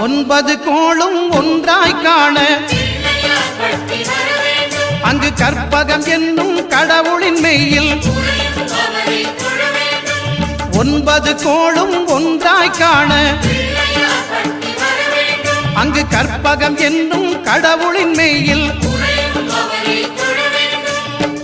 ஒன்பது கோளும் ஒன்றாய் காண அங்கு கற்பகம் என்னும் கடவுளின் மெய்யில் ஒன்பது கோளும் ஒன்றாய் காண அங்கு கற்பகம் என்னும் கடவுளின் மெய்யில்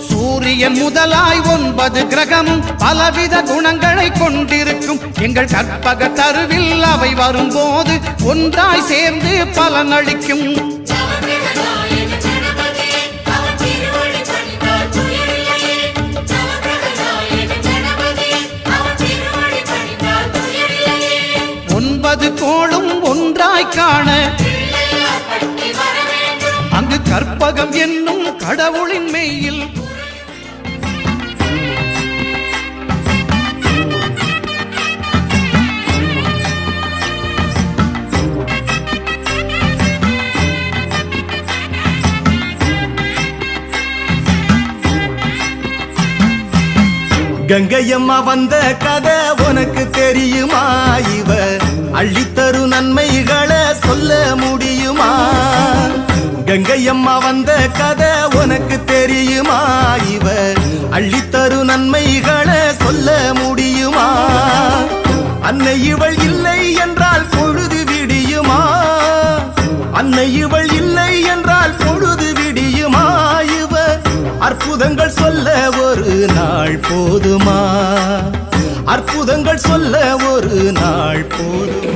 சூரியன் முதலாய் ஒன்பது கிரகமும் பலவித குணங்களை கொண்டிருக்கும் எங்கள் கற்பக தருவில் அவை வரும்போது ஒன்றாய் சேர்ந்து பலனளிக்கும். ஒன்பது கோளும் ஒன்றாய் காண அங்கு கற்பகம் என்னும் கடவுளின் மெய்யில் கங்கையம்மா வந்த கதை உனக்கு தெரியுமா? இவ அள்ளித்தரு நன்மைகளை சொல்ல முடியுமா? கங்கையம்மா வந்த கதை உனக்கு தெரியுமா? இவ அள்ளித்தரு நன்மைகளை சொல்ல முடியுமா? அன்னை இவள் இல்லை என்றால் பொழுது விடியுமா? அன்னை இவள் இல்லை என்றால் பொழுது விடியுமா? இவ அற்புதங்கள் சொல்ல ஒரு நாள் போதுமா? அற்புதங்கள் சொல்ல ஒரு நாள் போதும்.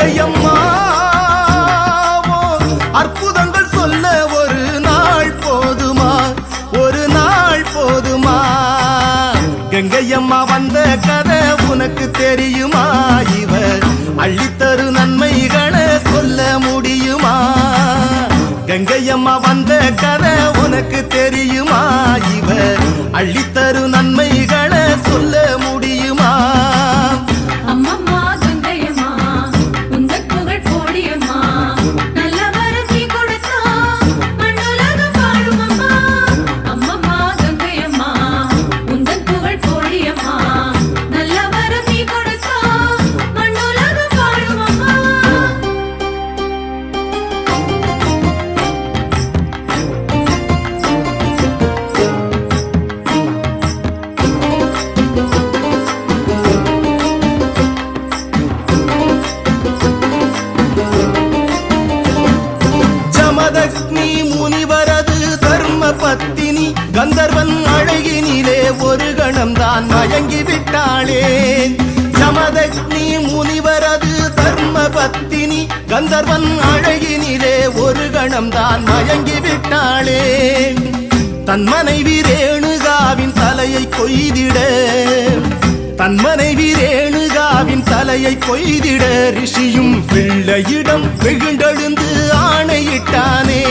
கங்கையம்மா அற்புதங்கள் சொல்ல ஒரு நாள் போதுமா, ஒரு நாள் போதுமா? கங்கையம்மா வந்த கதை உனக்கு தெரியுமா? இவ அள்ளித்தரு நன்மைகளை சொல்ல முடியுமா? கங்கையம்மா வந்த கதை உனக்கு தெரியுமா? இவ அள்ளித்தரு நன்மைகளை சொல்ல முடியுமா? அம்மம்மா கங்கையம்மா உந்தன் புகழ் கோடியம்மா, நல்ல வரம் நீ கொடுத்தா மண்ணுலகம் வாழும் அம்மா. அம்மம்மா கங்கையம்மா உந்தன் புகழ் கோடியம்மா, நல்ல வரம் நீ கொடுத்தா மண்ணுலகம் வாழும் அம்மா. ஜமதக்னி முனிவரது தர்ம பத்தினி கந்தர்வன் அழகினிலே ஒரு கணம்தான் மயங்கி விட்டாளே. ஜமதக்னி முனிவரது தர்ம பத்தினி கந்தர்வன் அழகினிலே ஒரு கணம்தான் மயங்கி விட்டாளே. தன் மனைவி ரேணுகாவின் தலையை கொய்திட, தன் மனைவி ரேணுகாவின் தலையை கொய்திட ரிஷியும் பிள்ளையிடம் வெகுண்டெழுந்து ஆணையிட்டானே,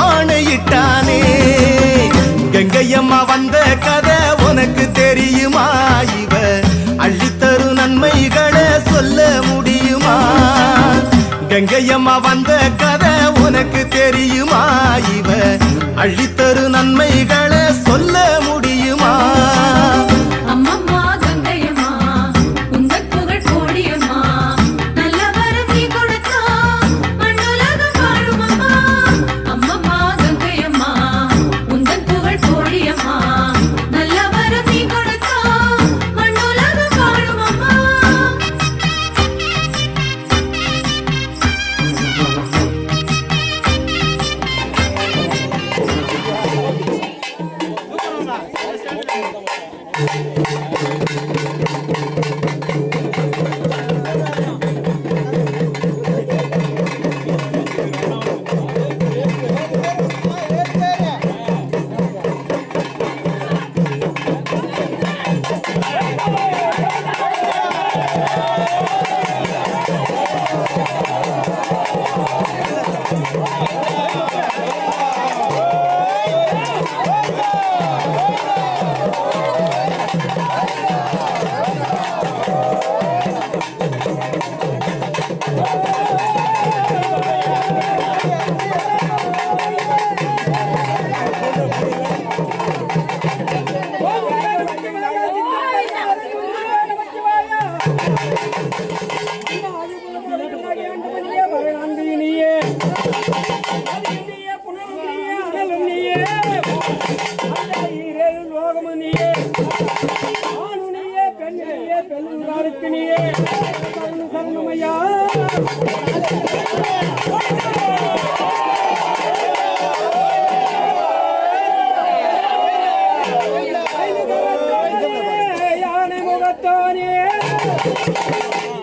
ஆணையிட்டானே. கங்கையம்மா வந்த கதை உனக்கு தெரியுமா? இவ அள்ளித்தரு நன்மைகளை சொல்ல முடியுமா? கங்கையம்மா வந்த கதை உனக்கு தெரியுமா? இவ அள்ளித்தரு நன்மைகளை சொல்ல முடியுமா? அம்மம்மா கங்கையம்மா உந்தன் புகழ் கோடியம்மா, நல்ல வரம் நீ கொடுத்தா மண்ணுலகம் வாழும் அம்மா. அம்மம்மா கங்கையம்மா உந்தன் புகழ் கோடியம்மா, நல்ல வரம் நீ கொடுத்தா மண்ணுலகம் வாழும் அம்மா.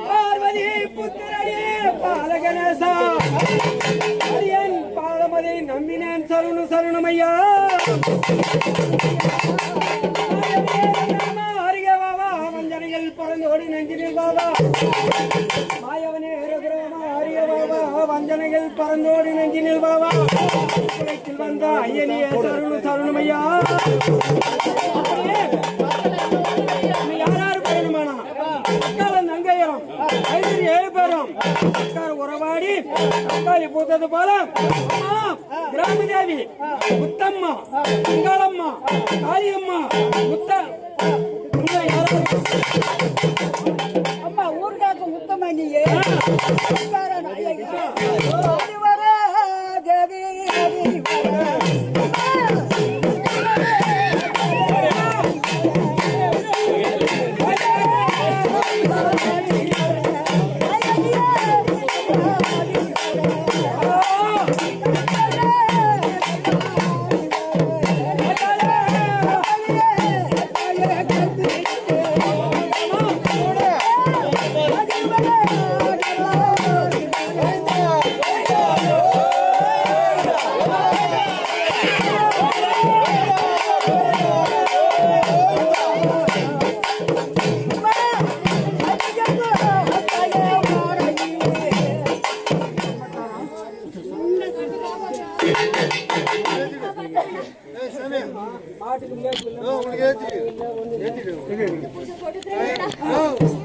பார்வதி புத்திரனே பாலகணேசா, அரியன் பாலமதை நம்பினேன் சரணு சரணமையா. அருக பாபா வஞ்சனைகள் பறந்தோடி நெஞ்சினில் பாபா, மாயவனே ரகுராமா அரிய பாபா வஞ்சனைகள் பறந்தோடி நெஞ்சினில் பாபா, குலைத்தில் வந்த ஐயனியே சரணு சரணமையா. யாராரு பயணமானா அக்காலம் நங்கையரும் ஐந்து 7 பேரும் உறவாடி அக்காளி பூத்தது போல கிராமதேவி முத்தம்மா மங்களம்மா காளியம்மா அம்மா ஊர்காக்கு முத்தம்மா நீயே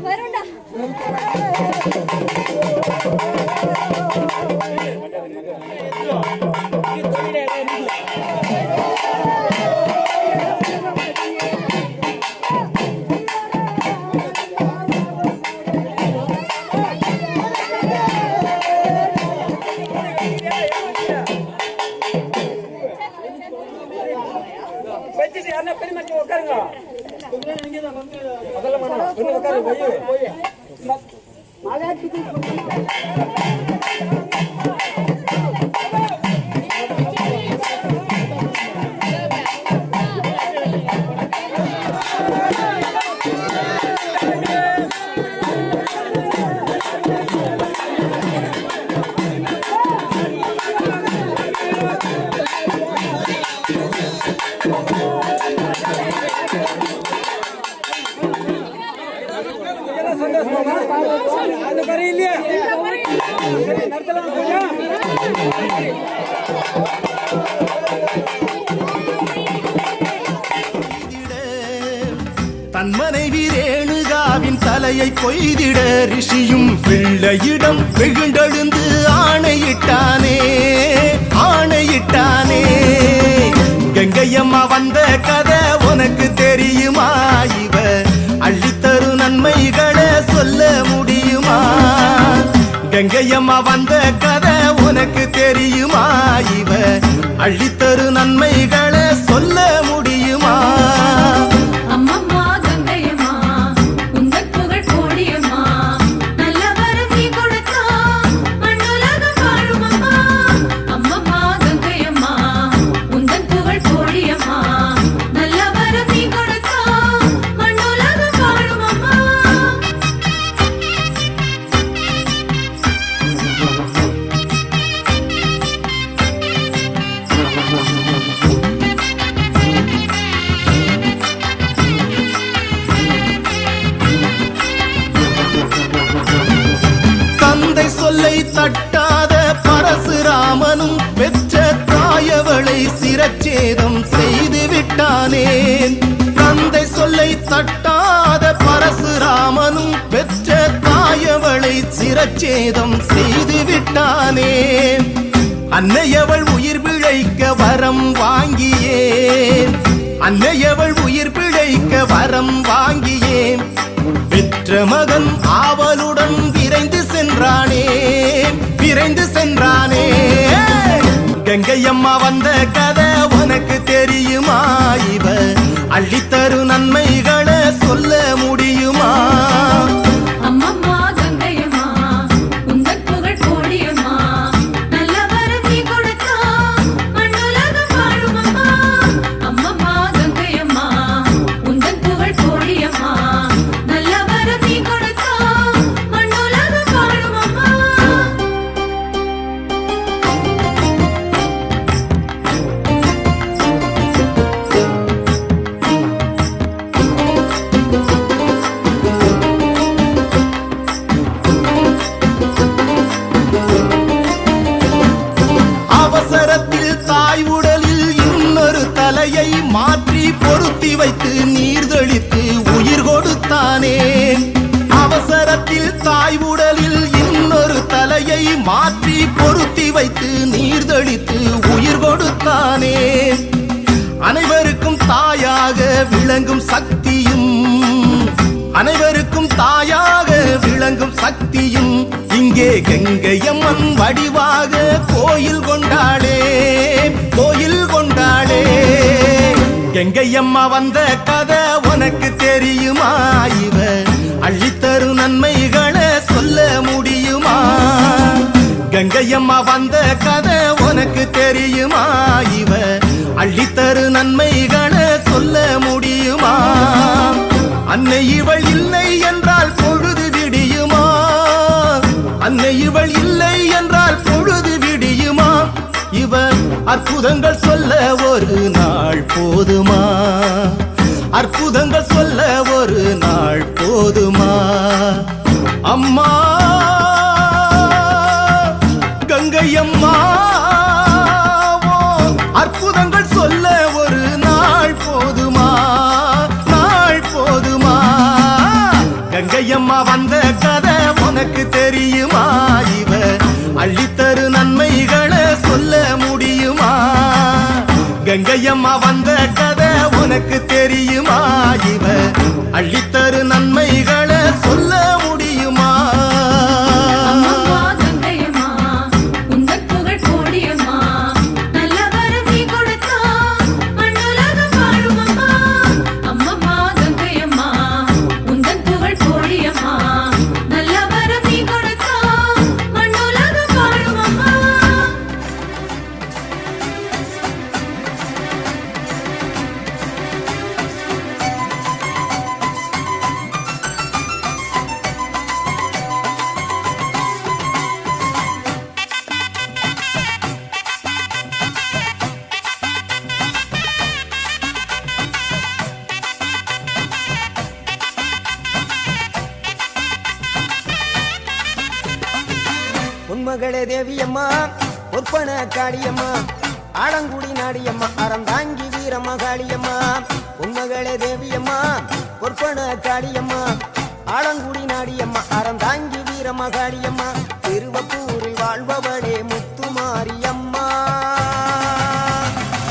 வருண்டா வச்சுட்டு யாருன்னா பெருமாச்சி உட்காருங்க. முதல்ல மனம் பொண்ணு உட்காரு போய் சந்தோஷமா அந்த மாதிரி இல்லையா? சரி நடத்தலாம் கொஞ்சம். தன் மனைவி ரேணுகாவின் தலையை கொய்திட ரிஷியும் பிள்ளையிடம் வெகுண்டெழுந்து ஆணையிட்டானே ஆணையிட்டானே. கங்கையம்மா வந்த கதை உனக்கு தெரியுமா? இவ அள்ளித்தரு நன்மைகளை சொல்ல முடியுமா? கங்கையம்மா வந்த கதை உனக்கு தெரியுமா? இவ அள்ளித்தரு நன்மைகளை சொல்ல முடியுமா? அம்மம்மா கங்கையம்மா உந்தன் புகழ் கோடியம்மா நல்ல வரம் நீ கொடுத்தா மண்ணுலகம் வாழும் அம்மா. அம்மம்மா கங்கையம்மா உந்தன் புகழ் கோடியம்மா நல்ல வரம் நீ கொடுத்தா மண்ணுலகம் வாழும் அம்மா. தந்தை சொல்லை தட்டாத பரசுராமனும் பெற்ற தாயவளை சிரச்சேதம் செய்து விட்டானே. தந்தை சொல்லை தட்டாத பரசுராமனும் பெற்ற தாயவளை சிரச்சேதம் செய்து விட்டானே. அன்னையவள் உயிர் பிழைக்க வரம் வாங்கியே அன்னையவள் உயிர் பிழைக்க வரம் வாங்கியே பெற்ற மகன் ஆவலுடன் விரைந்து சென்றானே விரைந்து சென்றானே. கங்கையம்மா வந்த கதை உனக்கு தெரியுமா? இவ அள்ளித்தரு நன்மைகளை சொல்ல முடியுமா? அம்மம்மா கங்கையம்மா உந்தன் புகழ் கோடியம்மா நல்ல வரம் நீ கொடுத்தா மண்ணுலகம் வாழும் அம்மா. அம்மம்மா கங்கையம்மா உந்தன் புகழ் கோடியம்மா நல்ல வரம் நீ கொடுத்தா மண்ணுலகம் வாழும் அம்மா. அவசரத்தில் தாய் உடலில் இன்னொரு தலையை மாற்றி பொருத்தி வைத்து நீர்தளித்து உயிர் கொடுத்தானே. அவசரத்தில் தாய் உடலில் இன்னொரு தலையை மாற்றி பொருத்தி வைத்து நீர்தளித்து உயிர் கொடுத்தானே. அனைவருக்கும் தாயாக விளங்கும் சக்தியும் அனைவருக்கும் தாயாக விளங்கும் சக்தியும் இங்கே கங்கையம்மன் வடிவாக கோயில் கொண்டாளே கோயில் கொண்டாளே. கங்கையம்மா வந்த கதை உனக்கு தெரியுமா? இவ அள்ளித்தரு நன்மைகளை சொல்ல முடியுமா? கங்கையம்மா வந்த கதை உனக்கு தெரியுமா? இவ அள்ளித்தரு நன்மைகளை சொல்ல முடியுமா? அன்னை இவள் இல்லை என்றால் பொழுது விடியுமா? அன்னை இவள் இல்லை என்றால் பொழுது விடியுமா? இவர் அற்புதங்கள் சொல்ல ஒரு நாள் போதுமா? அற்புதங்கள் சொல்ல ஒரு நாள் போதுமா? அம்மா கங்கையம்மா அற்புதங்கள் சொல்ல ஒரு நாள் போதுமா? நாள் போதுமா? கங்கையம்மா வந்த கதை உனக்கு தெரியுமா இவ அள்ளித்தரு நன்மைகளை சொல்ல முடியுமா கங்கையம்மா வந்த கதை உனக்கு தெரியுமா இவ அள்ளித்தரு நன்மைகளை சொல்ல முடியுமா அம்மம்மா கங்கையம்மா உந்தன் புகழ் கோடியம்மா நல்ல வரம் நீ கொடுத்தா மண்ணுலகம் வாழும் அம்மா அம்மம்மா கங்கையம்மா உந்தன் புகழ் கோடியம்மா நல்ல வரம் நீ கொடுத்தா மண்ணுலகம் வாழும் அம்மா உன்மகளே தேவியம்மா பொற்பன காளியம்மா ஆலங்குடி நாடியம்மா அறந்தாங்கி வீரம்மா காளியம்மா உன்மகளே தேவியம்மா பொற்பன காளியம்மா ஆலங்குடி நாடியம்மா அறந்தாங்கி வீரம்மா காளியம்மா திருவப்பூரில் வாழ்பவளே முத்துமாரியம்மா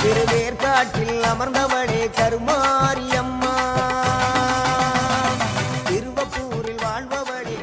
திருவேற்காட்டில் அமர்ந்தவளே கருமாரியம்மா திருவப்பூரில் வாழ்பவளே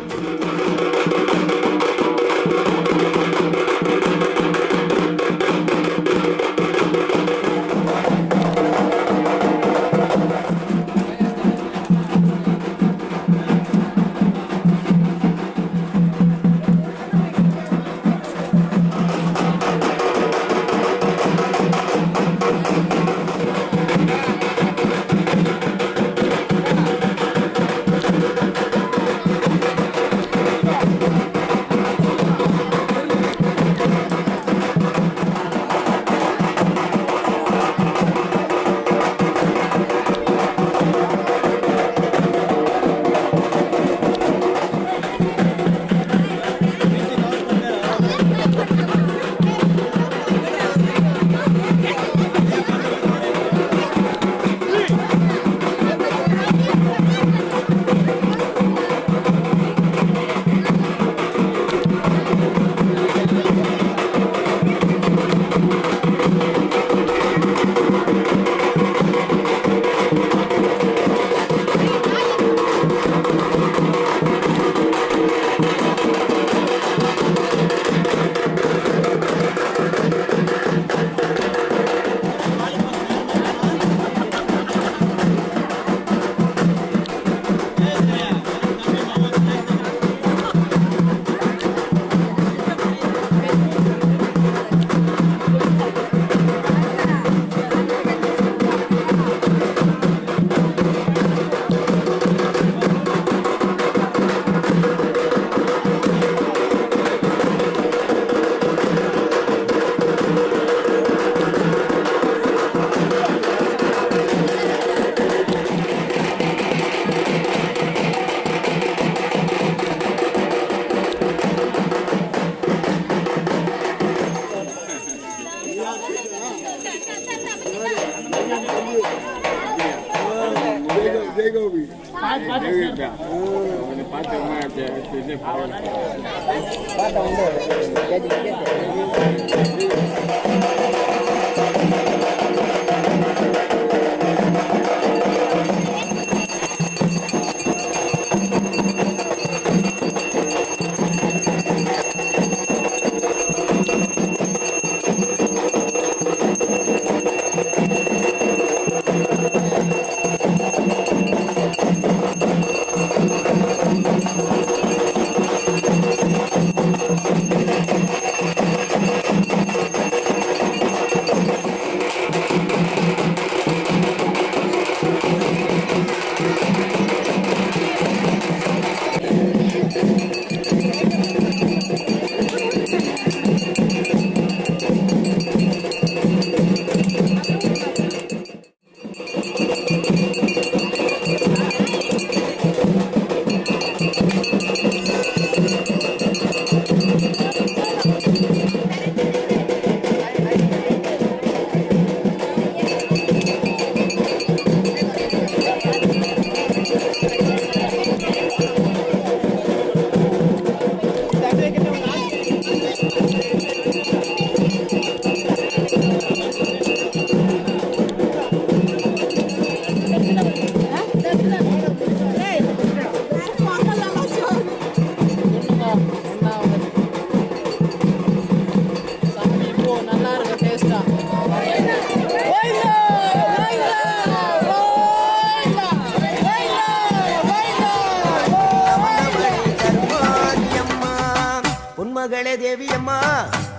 பொன்மகளே தேவியம்மா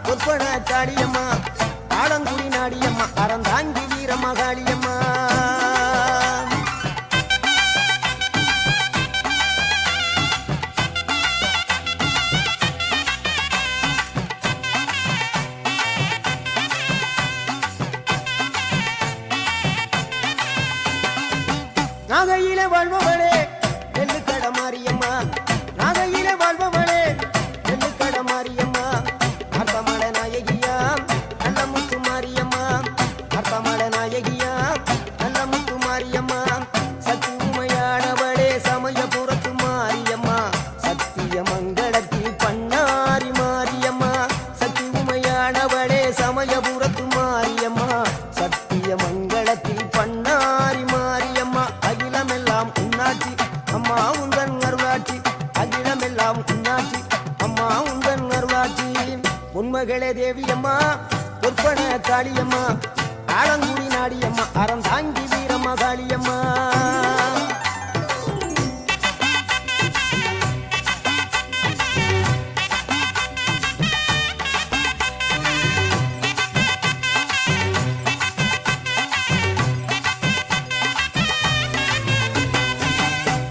பொற்பன காளியம்மா ஆலங்குடி நாடியம்மா அறந்தாங்கி வீரம்மா காளியம்மா நாகையிலே வாழ்பவளே நெல்லுக்கட மாரியம்மா நாகையிலே வாழ்பவளே நெல்லுக்கட மாரியம்மா அர்த்தமல நாயகியா நல்ல முத்து மாரியம்மா அர்த்தமல நாயகியா நல்ல முத்து மாரியம்மா சக்தி உமையானவளே சமயபுரத்து மாரியம்மா சத்திய மங்களத்தில் பண்ணாரி மாரியம்மா சக்தி உமையானவளே சமயபுரத்து மாரியம்மா சத்திய மங்களத்தில் பண்ணாரி மாரியம்மா அகிலமெல்லாம் உன்னாட்சி அம்மா உந்தன் அருளாட்சி அகிலமெல்லாம் உன்னாட்சி அம்மா உந்தன் அருளாட்சி உண்மகளே தேவியம்மா பொற்பன காளியம்மா ஆலங்குடி நாடியம்மா அறந்தாங்கி வீரம்மா காளியம்மா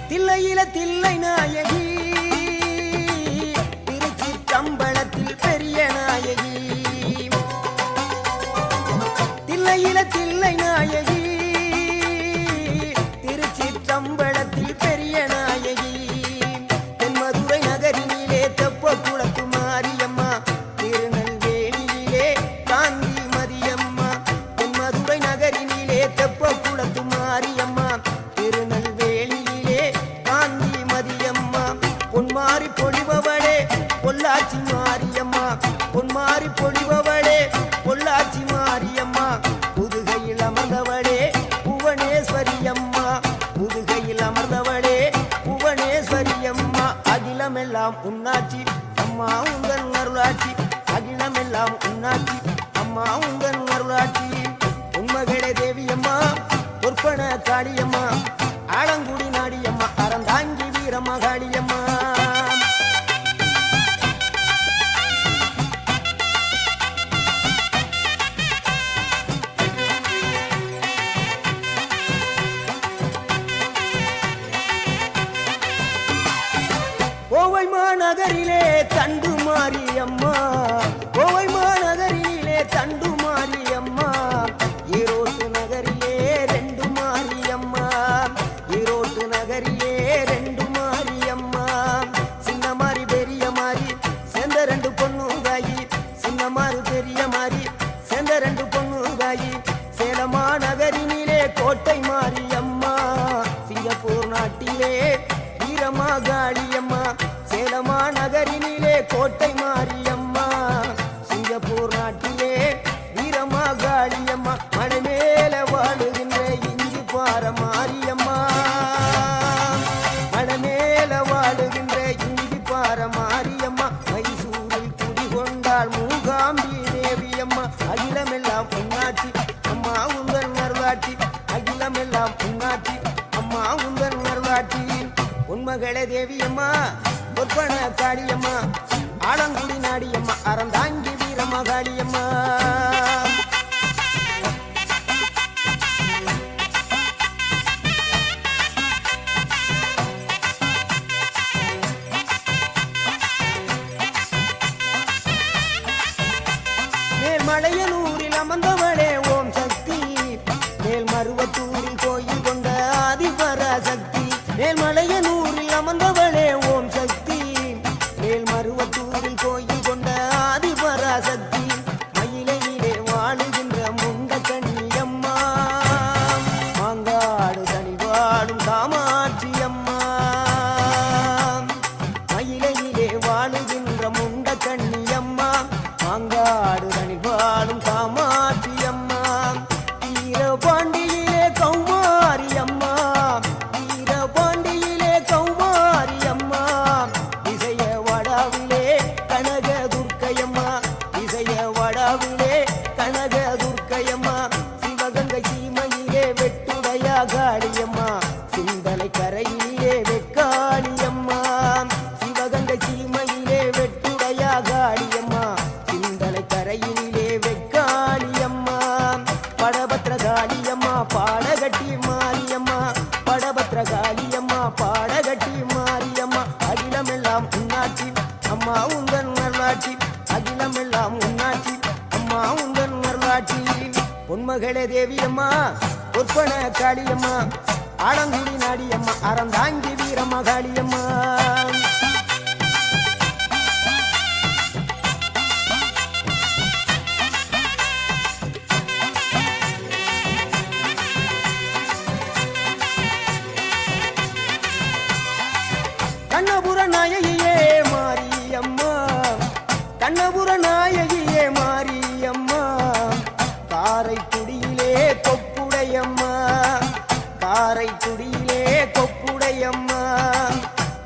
தில்லையில தில்லை நாயகி திருச்சி கம்பளத்தில் பெரிய நாயகி தில்லையில தில்லை நாயகி திருச்சி கம்பளத்தில் பெரிய நாயகி தென்மதுரை நகரினிலே தெப்ப குளத்து மாரியம்மா திருநெல்வேலியிலே காந்தி மதியம்மா தென்மதுரை நகரினிலே தெப்ப குளத்து மாரியம்மா திருநெல்வேலியிலே காந்தி மதியம்மா பொன்மாரி பொழிபவளே பொள்ளாச்சி மாரியம்மா பொன்மாரி பொழிபவளே பொள்ளாச்சி மாரியம்மா புதுகையில் அமர்ந்தவளே புவனேஸ்வரியம்மா புதுகையில் அமர்ந்தவளே புவனேஸ்வரியம்மா அகிலமெல்லாம் உன்னாட்சி அம்மா உந்தன் அருளாட்சி அகிலமெல்லாம் உன்னாட்சி அம்மா உந்தன் அருளாட்சி உண்மகளே தேவியம்மா பொற்பன காளியம்மா ஆலங்குடி நாடியம்மா அறந்தாங்கி வீரம்மா காளியம்மா கோவை மாநகரிலே தண்டு மாரியம்மா கோவை மாநகரிலே தண்டு மாரியம்மா ஈரோட்டு நகரிலே ரெண்டு மாரியம்மா ஈரோட்டு நகரிலே ரெண்டு மாரியம்மா சின்ன மாறி பெரிய மாறி சேர்ந்த ரெண்டு பொண்ணு தாயி சின்ன மாறு பெரிய மாறி சேர்ந்த ரெண்டு பொண்ணு தாயி சேலமா நகரினிலே கோட்டை மாரியம்மா சிங்கப்பூர் நாட்டிலே வீரமா காளியம்மா சேலமா நகரினிலே கோட்டை மாரியம்மா சிங்கப்பூர் நாட்டிலே வீரமா காளியம்மா மலை மேல வாழுகின்ற இஞ்சி பார மாரியம்மா மலை மேல வாழுகின்ற இஞ்சி பார மாரியம்மா மைசூரில் குடிகொண்டாள் மூகாம்பி தேவியம்மா அகிலமெல்லாம் உன்னாட்சி அம்மா உந்தன் அருளாட்சி அகிலமெல்லாம் உன்னாட்சி அம்மா உந்தன் அருளாட்சி உண்மகளே தேவியம்மா பொற்பன காளியம்மா ஆலங்குடி நாடியம்மா அறந்தாங்கி வீரம்மா காளியம்மா மேல்மலையனூரில் அமர்ந்தவளே ஓம் சக்தி மேல்மருவத்தூரில் கோயில் கொண்ட ஆதிபராசக்தி மேல்மலையனூரில் அமர்ந்தவளே ஓம் சக்தி மேல்மருவத்தூரில் கோயில் கொண்ட ஆதிபராசக்தி மயிலையிலே வாழுகின்ற முண்ட கண்ணியம்மா மாங்காடு தனி வாழும் காமாட்சி அம்மா மயிலையிலே வாழுகின்ற முண்ட கண்ணியம்மா மாங்காடு தனி வாழும் காமாட்சி அம்மா வீரபாண்டியிலே கௌமாரி அம்மா வீரபாண்டியிலே கௌமாரி பொன்மகளே தேவியம்மா பொற்பன காளியம்மா ஆலங்குடி நாடியம்மா அறந்தாங்கி வீரம்மா காளியம்மா கண்ணபுர நாயகியே மாரியம்மா கண்ணபுர நாயகியே மாரியம்மா காரைக்குடியிலே கொப்புடையம்மா காரைக்குடியிலே கொப்புடையம்மா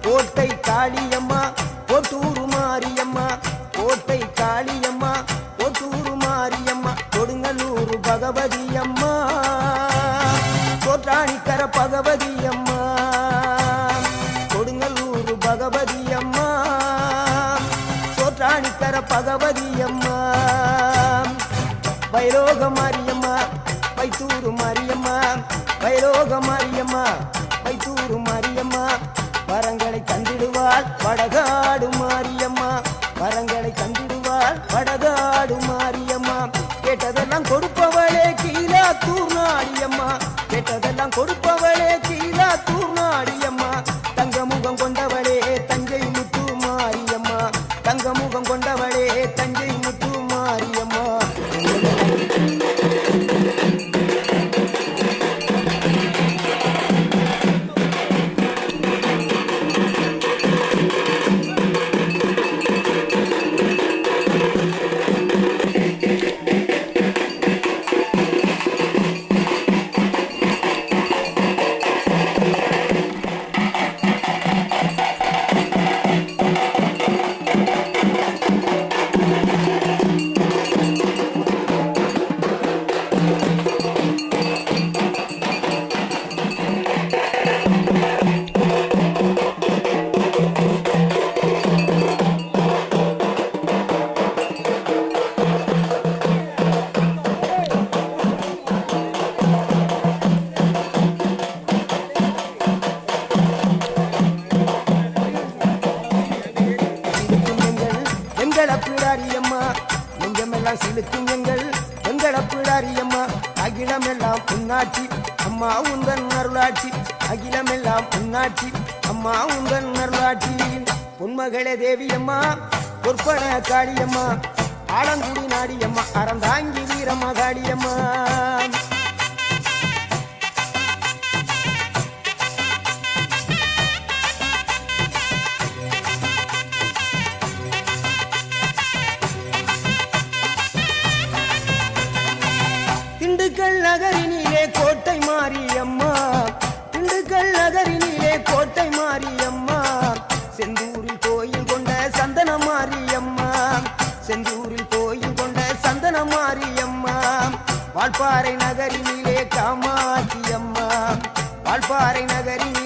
கோட்டை காளியம்மா கோட்டூரு மாரியம்மா கோட்டை காளியம்மா கோட்டூரு மாரியம்மா கொடுங்கல்லூர் பகவதி அம்மா கோட்டாணிக்கர பகவதி அம்மா கொடுங்கல்லூர் பகவதி அம்மா சோற்றாணிக்கர பகவதி அம்மா வைரோக மாரியம்மா வைத்தூரு மாரியம்மா வைரோக மாரியம்மா வைத்தூரு மாரியம்மா வரங்களை தந்திடுவாள் வடகாடு மாரியம்மா வரங்களை தந்திடுவாள் வடகாடு மாரியம்மா கேட்டதெல்லாம் கொடுப்பவளே கீழாத்தூர் நாடியம்மா கேட்டதெல்லாம் கொடுப்பவளே கீழாத்தூர் நாடியம்மா தங்க முகம் கொண்டவளே தஞ்சை முத்து மாரியம்மா தங்க முகம் கொண்டவளே தஞ்சை முத்து மாரியம்மா பிடாரியம்மா நெஞ்சமெல்லாம் சிலுக்கும் எங்கள் பிடாரியம்மா அகிலமெல்லாம் புண்ணாட்சி அம்மா உந்தன் அருளாட்சி அகிலமெல்லாம் புண்ணாட்சி அம்மா உந்தன் அருளாட்சி பொன்மகளே தேவியம்மா பொற்பன காளியம்மா ஆலங்குடி நாடியம்மா அறந்தாங்கி வீரம்மா காளியம்மா திண்டுக்கல் நகரினிலே கோட்டை மாரியம்மா திண்டுக்கல் நகரினிலே கோட்டை மாரியம்மா செந்தூரில் கோயில் கொண்ட சந்தன மாரியம்மா செந்தூரில் கோயில் கொண்ட சந்தன மாரியம்மா வால்பாறை நகரினிலே காமாட்சி அம்மா வால்பாறை நகரின்